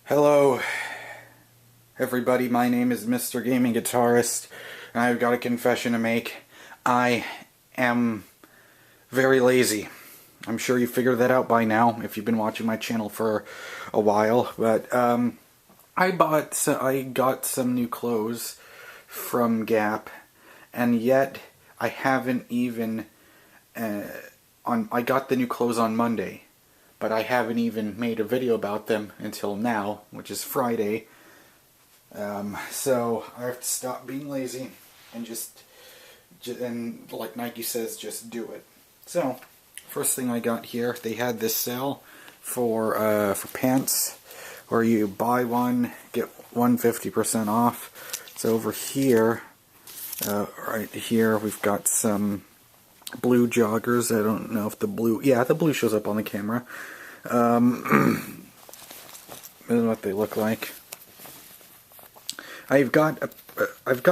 Hello, everybody. My name is MrGamingGuitarist, and I've got a confession to make. I am very lazy. I'm sure you figured that out by now if you've been watching my channel for a while. But I got some new clothes from Gap, and yet I haven't even I got the new clothes on Monday. But I haven't even made a video about them until now, which is Friday. So I have to stop being lazy and and like Nike says, just do it. So first thing I got here, they had this sale for pants, where you buy one get one 50% off. So over here, right here, we've got some blue joggers. I don't know if the blue shows up on the camera. This is what they look like. I've got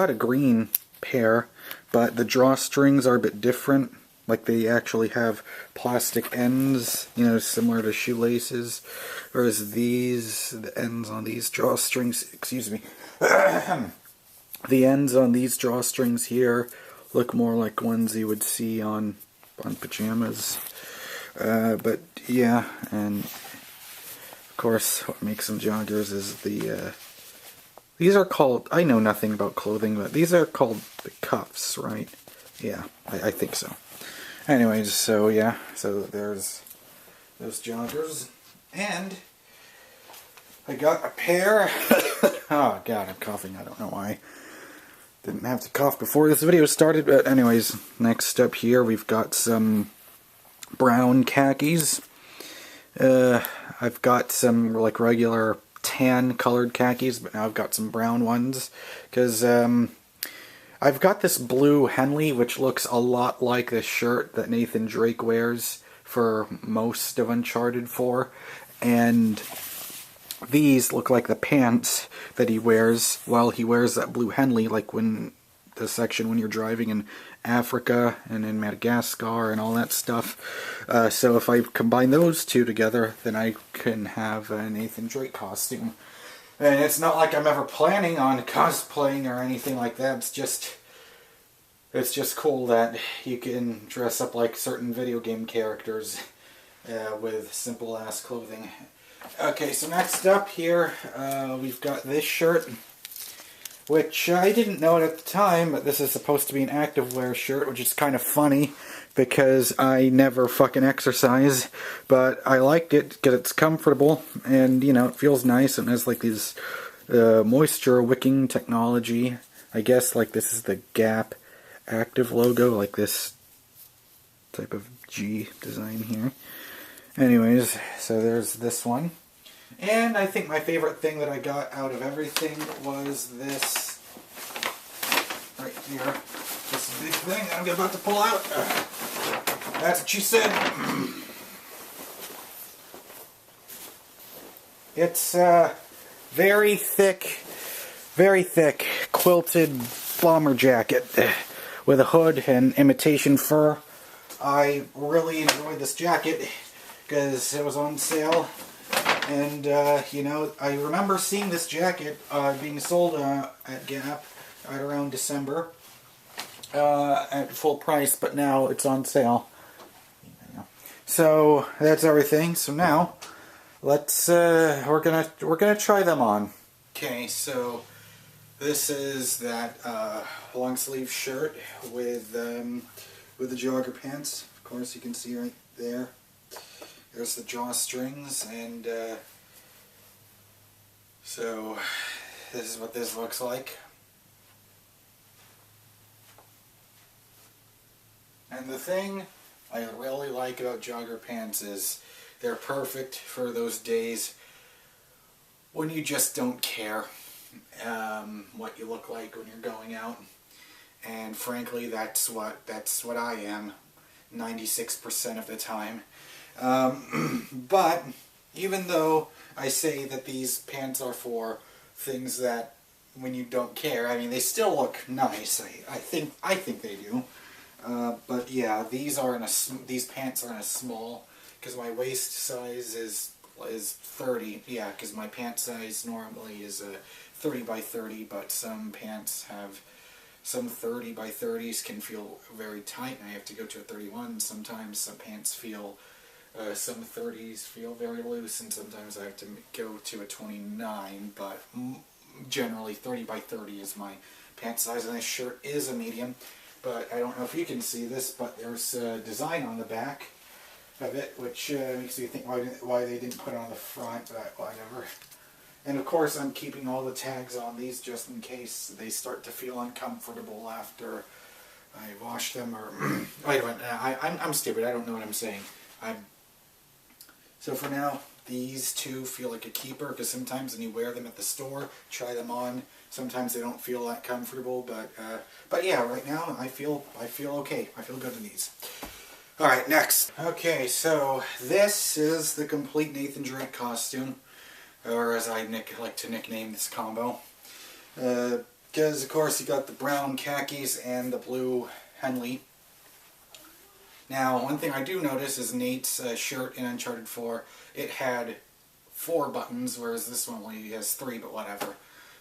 a green pair, but the drawstrings are a bit different. Like, they actually have plastic ends, you know, similar to shoelaces, whereas the ends on these drawstrings, excuse me, the ends on these drawstrings here look more like ones you would see on pajamas. But yeah, and of course what makes them joggers is these are called, I know nothing about clothing, but these are called the cuffs, right? Yeah, I think so. Anyways, so yeah, so there's those joggers, and I got a pair. Oh god, I'm coughing, I don't know why. Didn't have to cough before this video started, but anyways, next up here we've got some brown khakis. I've got some like regular tan colored khakis, but now I've got some brown ones, because I've got this blue Henley, which looks a lot like the shirt that Nathan Drake wears for most of Uncharted 4, and these look like the pants that he wears while he wears that blue Henley, like when the section when you're driving in Africa and in Madagascar and all that stuff. So if I combine those two together, then I can have a Nathan Drake costume. And it's not like I'm ever planning on cosplaying or anything like that. It's just cool that you can dress up like certain video game characters with simple ass clothing. Okay, so next up here, we've got this shirt, which I didn't know it at the time, but this is supposed to be an activewear shirt, which is kind of funny, because I never fucking exercise, but I liked it because it's comfortable, and, you know, it feels nice, and it has, like, these moisture wicking technology. I guess, like, this is the Gap Active logo, like this type of G design here. Anyways, so there's this one. And I think my favorite thing that I got out of everything was this right here. This big thing that I'm about to pull out. That's what she said. It's very thick quilted bomber jacket with a hood and imitation fur. I really enjoyed this jacket because it was on sale, and you know, I remember seeing this jacket being sold at Gap at around December at full price, but now it's on sale. So that's everything. So now let's we're gonna try them on. Okay, so this is that long sleeve shirt with the jogger pants. Of course, you can see right there. There's the drawstrings, and so this is what this looks like. And the thing I really like about jogger pants is they're perfect for those days when you just don't care what you look like when you're going out. And frankly, that's what I am 96% of the time. But even though I say that these pants are for things that when you don't care, I mean, they still look nice. I think they do. But yeah, these pants are in a small, because my waist size is is 30. Yeah, because my pant size normally is a 30 by 30, but some pants have, some 30 by 30s can feel very tight, and I have to go to a 31. Sometimes some pants feel, some 30s feel very loose, and sometimes I have to go to a 29, but generally 30 by 30 is my pant size, and this shirt is a medium. But I don't know if you can see this, but there's a design on the back of it, which makes you think why they didn't put it on the front, but whatever. And of course I'm keeping all the tags on these just in case they start to feel uncomfortable after I wash them, or... wait a minute, I'm stupid, I don't know what I'm saying. So for now, these two feel like a keeper, because sometimes when you wear them at the store, try them on, sometimes they don't feel that comfortable, but yeah, right now I feel okay. I feel good in these. Alright, next. Okay, so this is the complete Nathan Drake costume, or as I like to nickname this combo. Because of course you got the brown khakis and the blue Henley. Now, one thing I do notice is Nate's shirt in Uncharted 4, it had 4 buttons, whereas this one only has 3, but whatever.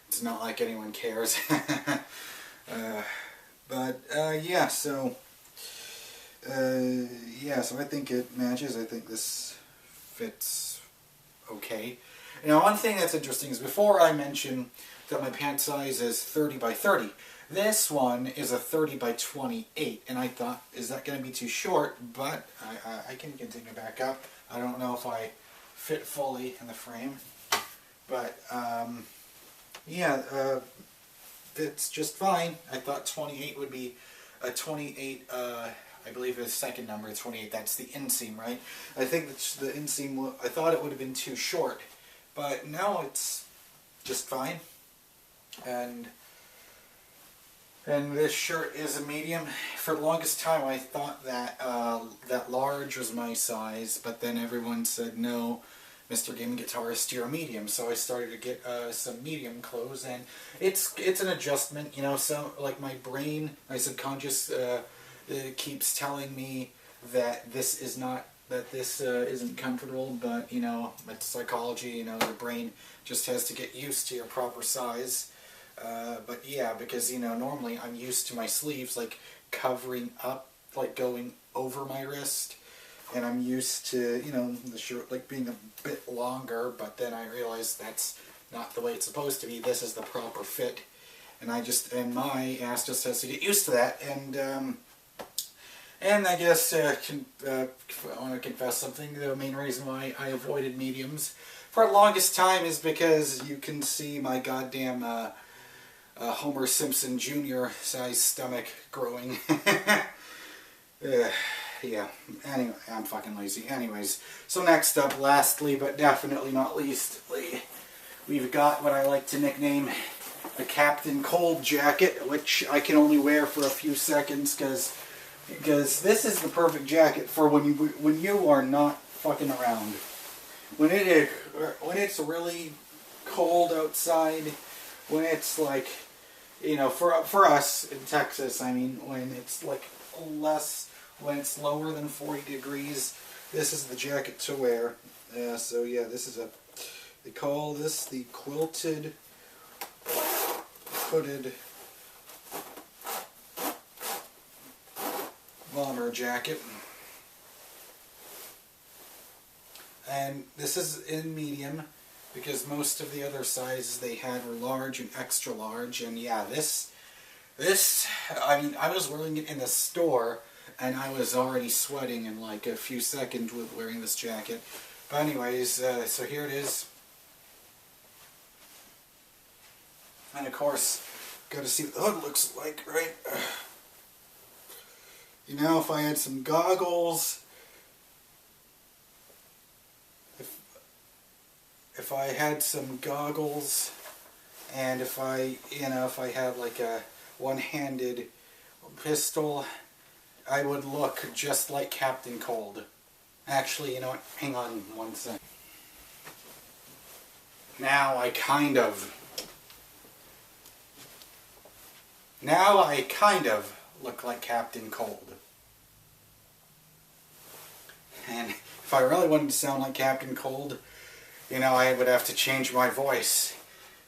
It's not like anyone cares. Yeah, so... so I think it matches. I think this fits okay. Now, one thing that's interesting is before I mentioned that my pant size is 30 by 30. This one is a 30 by 28, and I thought, is that going to be too short? But I can continue back up. I don't know if I fit fully in the frame, but it's just fine. I thought 28 would be a 28. I believe the second number is 28. That's the inseam, right? I think the inseam. I thought it would have been too short, but now it's just fine. And this shirt is a medium. For the longest time I thought that that large was my size, but then everyone said, no, Mr. Gaming Guitarist, you're a medium. So I started to get some medium clothes, and it's an adjustment, you know. So like my brain, my subconscious keeps telling me that this is not, that this isn't comfortable, but you know, it's psychology, you know, your brain just has to get used to your proper size. But yeah, because, you know, normally I'm used to my sleeves, like, covering up, like, going over my wrist, and I'm used to, you know, the shirt, like, being a bit longer, but then I realized that's not the way it's supposed to be. This is the proper fit, and my ass just has to get used to that, and I guess, I want to confess something. The main reason why I avoided mediums for the longest time is because you can see my goddamn, Homer Simpson Jr. size stomach growing. Yeah, anyway, I'm fucking lazy. Anyways, so next up, lastly but definitely not leastly, we've got what I like to nickname the Captain Cold jacket, which I can only wear for a few seconds because this is the perfect jacket for when you are not fucking around. When it's really cold outside, when it's like, you know, for us in Texas, I mean, when it's like when it's lower than 40 degrees, this is the jacket to wear. So yeah, this is they call this the quilted hooded bomber jacket. And this is in medium, because most of the other sizes they had were large and extra large, and yeah, this, I mean, I was wearing it in the store, and I was already sweating in like a few seconds with wearing this jacket. But anyways, so here it is. And of course, gotta see what the hood looks like, right? You know, if I had some goggles, if I had some goggles, and if I had like a one-handed pistol, I would look just like Captain Cold. Actually, you know what? Hang on one second. Now I kind of look like Captain Cold. And if I really wanted to sound like Captain Cold, you know, I would have to change my voice.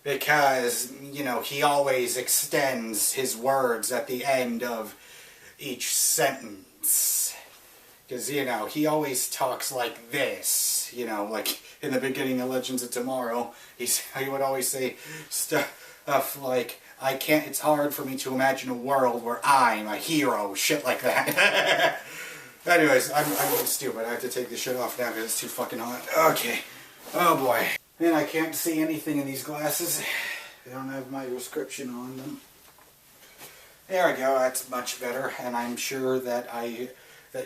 Because, you know, he always extends his words at the end of each sentence. Because, you know, he always talks like this. You know, like in the beginning of Legends of Tomorrow, he would always say stuff like, it's hard for me to imagine a world where I'm a hero, shit like that. Anyways, I'm getting stupid. I have to take this shit off now because it's too fucking hot. Okay. Oh boy. Man, I can't see anything in these glasses. They don't have my prescription on them. There we go, that's much better, and I'm sure that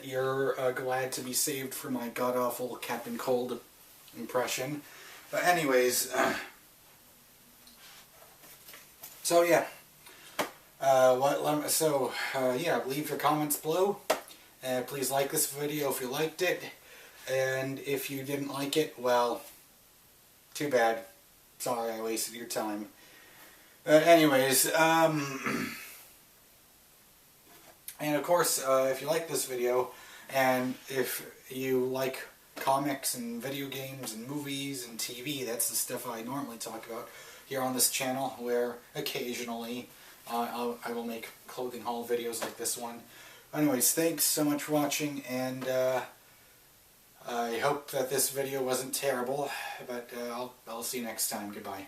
you're glad to be saved from my god-awful Captain Cold impression. But anyways, so yeah. Yeah, leave your comments below. Please like this video if you liked it. And if you didn't like it, well, too bad. Sorry I wasted your time. But anyways, and of course, if you like this video, and if you like comics and video games and movies and TV, that's the stuff I normally talk about here on this channel, where occasionally I will make clothing haul videos like this one. Anyways, thanks so much for watching, and I hope that this video wasn't terrible, but I'll see you next time. Goodbye.